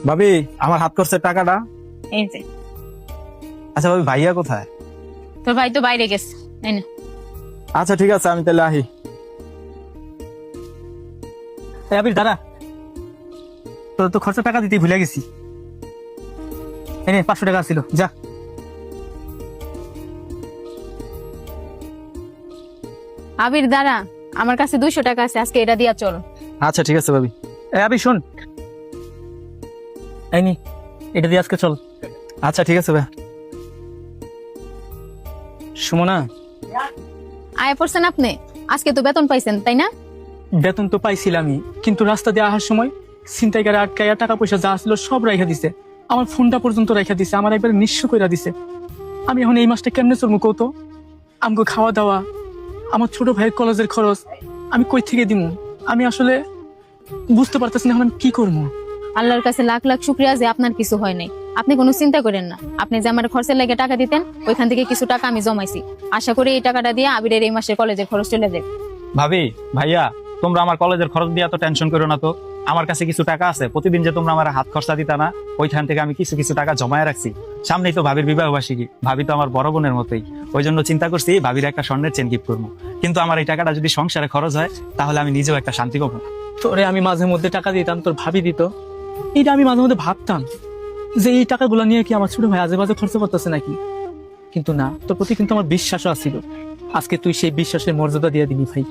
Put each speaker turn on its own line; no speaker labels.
ভাবি আমার হাত খরচের টাকাটা।
এই যে
আচ্ছা ভাবি, ভাইয়া কোথায়?
তোর ভাই তো বাইরে গেছে। এই নে।
আচ্ছা ঠিক আছে, আমি তাহলে আহি।
আবির দাঁড়া, তোর তো খরচা টাকা দিতে ভুলে গেছি। এনে 500 টাকা ছিল, যা।
আবির দাঁড়া, আমার কাছে 200 টাকা আছে, আজকে এটা দিয়া চল।
আচ্ছা ঠিক আছে ভাবি।
আবির শোন, এই নি, এটা দিয়ে আজকে চল।
আচ্ছা ঠিক আছে ভাই।
সুমনা,
আয় পড়ছেন আপনি? আজকে তো বেতন পাইছেন তাই না?
বেতন তো পাইছিলামই, কিন্তু রাস্তা দিয়ে আসার সময় ছিনতাইকারে আটকাইয়া টাকা পয়সা যা ছিল সব রাইখা দিছে। আমার ফোনটা পর্যন্ত রাইখা দিছে, আমার একবার নিঃস্ব কইরা দিছে। আমি এখন এই মাসটা কেমনে চলবো কত? আমগো খাওয়া দাওয়া, আমার ছোট ভাইয়ের কলেজের খরচ আমি কই থেকে দিমু? আমি আসলে বুঝতে পারতেছি না এখন আমি কি করবো।
আল্লাহর কাছে লাখ লাখ শুকরিয়া যে আপনার কিছু হয় নাই। আপনি কোনো চিন্তা করেন না, আপনি যে আমার খরচের লাগে টাকা দিতেন ওইখান থেকে কিছু টাকা আমি জমাইছি। আশা করি এই টাকাটা দিয়ে আবিরের এই মাসের কলেজের খরচ চলে যাবে।
ভাবি ভাইয়া, তোমরা আমার কলেজের খরচ দিয়ে এত টেনশন করো না তো। আমার কাছে কিছু টাকা আছে, প্রতিদিন যে তোমরা আমার হাত খরচা দিতা না, ওইখান থেকে আমি কিছু কিছু টাকা জমায় রাখছি। সামনেই তো ভাবির বিবাহ বার্ষিকী, ভাবি তো আমার বড় বোনের মতোই। ওই জন্য চিন্তা করছি ভাবির একটা স্বর্ণের চেন গিফট করবো। কিন্তু আমার এই টাকাটা যদি সংসারে খরচ হয়, তাহলে আমি নিজেও একটা শান্তি পাবো।
তোরে আমি মাঝে মধ্যে টাকা দিতাম, তোর ভাবি দিত। এটা আমি মাঝে মধ্যে ভাবতাম যে এই টাকাগুলো নিয়ে কি আমার ছোট ভাই আজে বাজে খরচ করতেছে নাকি, কিন্তু না, তোর প্রতি কিন্তু আমার বিশ্বাসও আছিল। আজকে তুই সেই বিশ্বাসের মর্যাদা দিয়ে দিবি ভাই।